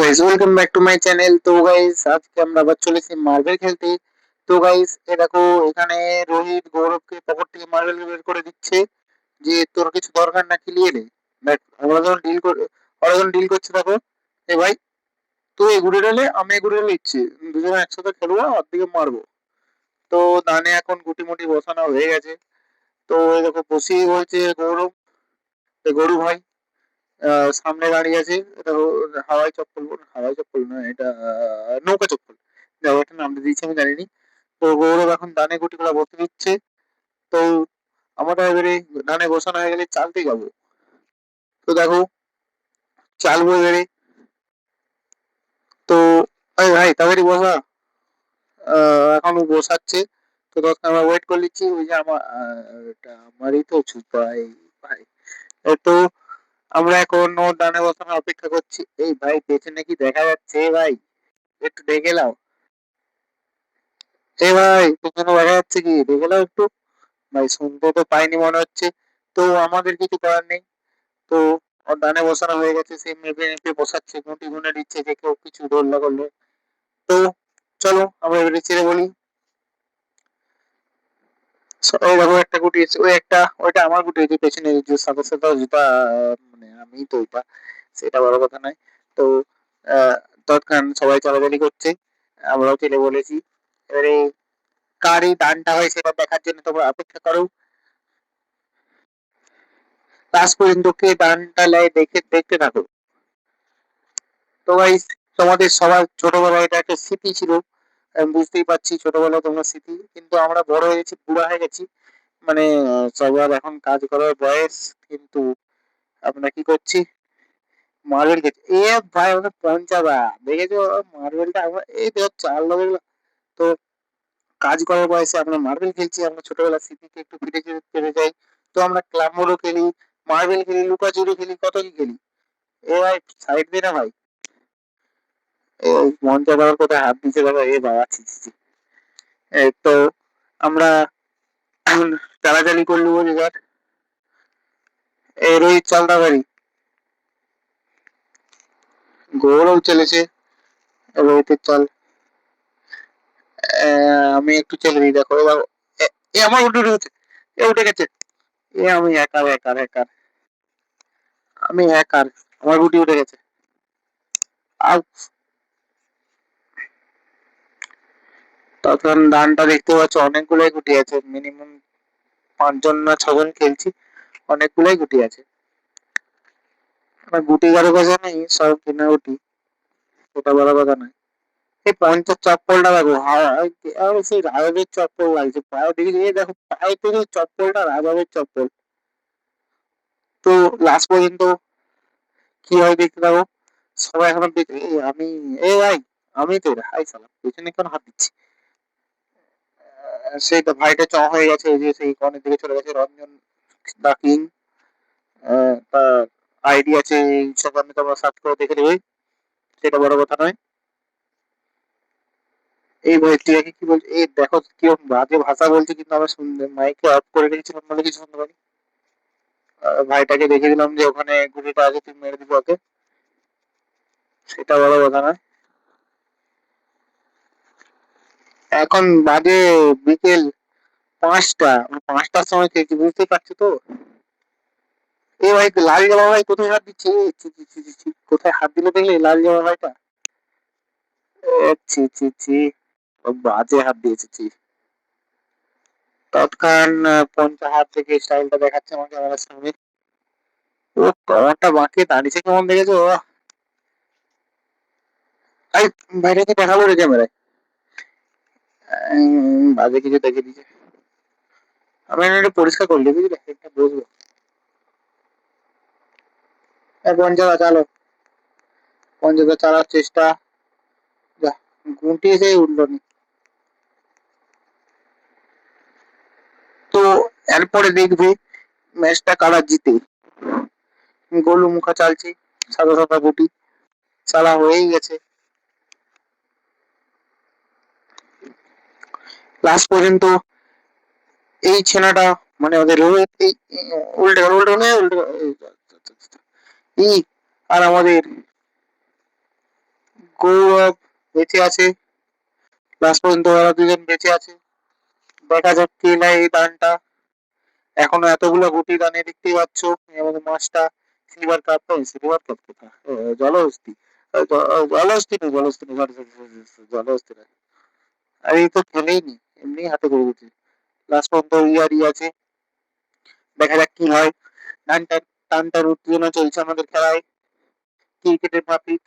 Guys, welcome back to my channel. তো guys, আজকে আমরা আবার চলেছি মার্বেল খেলতে। তো গাইস, এ দেখো, এখানে রোহিত গৌরবকে পকেট থেকে মার্বেল বের করে দিচ্ছে যে তোর কিছু দরকার না, খেলিয়ে নে। দেখ, ওরা যখন ডিল করছে, দেখো। এ ভাই, তুই এই ঘুরে ঢেলে, আমি এই ঘুরে ঢেলে ইচ্ছে, দুজনে একসাথে খেলবো আর দিকে মারবো। তো দানে এখন গুটি মুটি বসানো হয়ে গেছে। তো এই দেখো, বসিয়ে বলছে গৌরব, গরু ভাই সামনে দাঁড়িয়ে আছে। এটা হাওয়াই চপ্পল না, এটা নৌকা চপ্পল। যাই হোক, একটা নামটা দিয়েছি, আমি জানিনি। তো গৌরব এখন দানে গুটিগুলো বসে দিচ্ছে। তো আমরা এবারে ধানে বসানো হয়ে গেলে চালতে যাবো। তো দেখো, চালবো এবারে। তো এই ভাই, তাড়াতাড়ি বসা। এখন ও বসাচ্ছে। তো তখন আমরা ওয়েট করে নিচ্ছি। ওই যে এটা আমারই তো ভাই। ভাই, তো আমরা এখন ওর দানে বসানোর অপেক্ষা করছি। এই ভাই, পেছনে কি দেখা যাচ্ছে? ভাই, একটু দেখে নাও। এ ভাই, পেছনে দেখা যাচ্ছে কি? দেখে নাও একটু। ভাই, শুনতে তো পাইনি মনে হচ্ছে। তো আমাদের কিছু করার নেই। তো ওর ডানে বসানো হয়ে গেছে, সে মেপে মেপে বসাচ্ছে, গুটি গুনে দিচ্ছে যে কেউ কিছু ধর না করলে। তো চলো আমরা এবারে ছেড়ে বলি। ওই দেখো, একটা গুটি এসে, ওই একটা, ওইটা আমার গুটি হয়েছে পেছনে, যে সাদা সাদা যেটা, মানে আমি তো ওইটা, সেটা বড় কথা নয়। তো আহ তৎক্ষণ সবাই চালাচালি করছে, আমরাও ছেড়ে বলেছি। এবারে কার এই দানটা হয় সেটা দেখার জন্য তোমরা অপেক্ষা করো। লাস্ট পর্যন্ত কে দানটা নেয় দেখে দেখতে থাকো। তো ভাই, তোমাদের সবার ছোটবেলায় এটা একটা স্মৃতি ছিল। আমি বুঝতেই পারছি ছোটবেলায় তোমরা স্মৃতি, কিন্তু আমরা বড় হয়ে গেছি, বুড়া হয়ে গেছি। মানে সবার এখন কাজ করার বয়স। কিন্তু আমরা কি করছি? মার্বেল খেলছি। এ ভাই, আমাদের পঞ্চাবা দেখেছো? মার্বেলটা আমরা এই দেখো, চার লোক। তো কাজ করার বয়সে আমরা মার্বেল খেলছি, আমরা ছোটবেলার স্মৃতিকে একটু ফিরে ফিরে যাই। তো আমরা ক্লাব মোড়ও খেলি, মার্বেল খেলি, লুকাচুরি খেলি, কত কি খেলি। এ ভাই, সাইড দে না ভাই। এই মঞ্চে দেওয়ার কোথায় হাত দিচ্ছে দেখো, এ বাবা, ছি ছি ছি। এই তো আমরা চালাচালি করলি বলে যার। এই রোহিত চালটা বাড়ি, গৌরব চলেছে। রোহিতের চাল। আমি একটু চলে দিই, দেখো এবার। এ আমার উঠে উঠেছে, এ উঠে গেছে। এ আমি একার একার একার, আমি একার, আমার গুটি উঠে গেছে। আর তখন ধানটা দেখতে পাচ্ছ, অনেকগুলোই গুটি আছে, মিনিমাম 5 জন না 6 জন খেলছি, অনেকগুলোই গুটি আছে। আমার গুটি কারো কাছে নেই, সব কিনা গুটি, ওটা বড় কথা নয়। এই পঞ্চাশ চপ্পলটা দেখো, আর সেই রাজবের চপ্পল লাগছে পায়ে, দেখি এই দেখো, পায়ে থেকে চপ্পলটা রাজবের চপ্পল। তো লাস্ট পর্যন্ত কি হয় দেখতে থাকো। সবাই এখন দেখে, আমি, এ ভাই, আমি তো হাই সালাম, পেছনে কেন হাত দিচ্ছি? সেই তো ভাইটা হয়ে গেছে, এই যে সেই কর্নের দিকে চলে গেছে রঞ্জন দা কিং। তার আইডি আছে ইনস্টাগ্রামে, তোমরা সার্চ করে দেখে নেবে, সেটা বড় কথা নয়। এই ভাই, টিয়াকে কি বলছে? এই দেখো কিরকম বাজে ভাষা বলছে, কিন্তু আমরা শুনতে মাইকে অফ করে রেখেছিলাম বলে কিছু শুনতে পারি। ভাইটাকে দেখে দিলাম যে ওখানে গুলিটা আছে, তুমি মেরে দিবো ওকে, সেটা বড় কথা নয়। এখন বাজে বিকেল 5টা, 5টার সময় খেয়েছি, বুঝতে পারছো তো। এ ভাই, লাল জামা ভাই কোথায় হাত দিচ্ছে? এ, ছি, ছি, ছি, ছি, ছি, কোথায় হাত দিলে দেখলে লাল জামা ভাইটা? ছি ছি ছি, বাজে হাত দিয়েছে, ছি। তৎক্ষণ পঞ্চা হাত থেকে স্টাইলটা দেখাচ্ছে আমাকে ক্যামেরার সামনে। ও, কমরটা বাঁকিয়ে দাঁড়িয়েছে কেমন দেখেছো? আই, বাইরেকে দেখাবো রে ক্যামেরায়। বাজে কিছু দেখে দিয়েছে। আমি এটা পরিষ্কার করলি, বুঝলি, একটা বুঝবো। পঞ্চায়েত চালো, পঞ্চায়েত চালার চেষ্টা। যা, গুটি এসে উঠলো নি। তো এরপরে দেখবে ম্যাচটা কারা জিতে। গোলু মুখা চালছে, সাদা সাদা গুটি চালা হয়েই গেছে। লাস্ট পর্যন্ত এই ছেলেটা, মানে ওদের রোহিত, এই উল্টে গেল, উল্টে গেল, উল্টে গেল, ই, আর আমাদের গৌরব বেঁচে আছে, লাস্ট পর্যন্ত ওরা দুজন বেঁচে আছে। দেখা যাক কে নেয় এই দানটা। এখনো এতগুলো গুটি দানে দেখতেই পাচ্ছ। আমাদের মাছটা সিলভার কাপ, সিলভার কাপ কোথায়? জলহস্তি। জলহস্তি নেই, জলহস্তি নেই, জলহস্তি নয়। আর এই তো খেলেই নি, এমনি হাতে করে দিচ্ছি। লাস্ট পর্যন্ত ইয়ারই আছে। দেখা যাক কি হয়। টানটা টানটার উত্তেজনা চলছে আমাদের খেলায়, ক্রিকেটের মাফিক।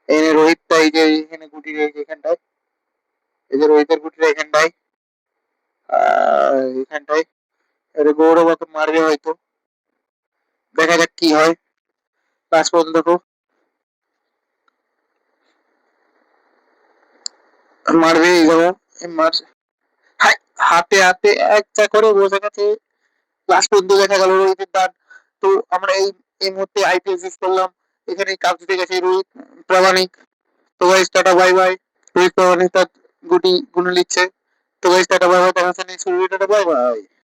এখানে রোহিতটা এই যে এখানে গুটি রয়েছে এখানটায়, এই যে রোহিতের গুটিটা এখানটায়, এখানটায়। এবারে গৌরব ওকে মারবে হয়তো, দেখা যাক কি হয়। লাস্ট পর্যন্ত দেখো মারবে, এই দেখো মারছে। হাই, হাতে হাতে একটা করে বসে গেছে। লাস্ট পর্যন্ত দেখা গেল রোহিতের দান। তো আমরা এই এই মুহূর্তে আইপিএল শেষ করলাম। এখানে কাপ জিতে গেছে রোহিত প্রামাণিক। তো guys tata bye bye. Rohit Pramanik তার গুটি গুনে নিচ্ছে। তো গাইস টাটা বাই বাই, দেখা হচ্ছে next video, tata bye by.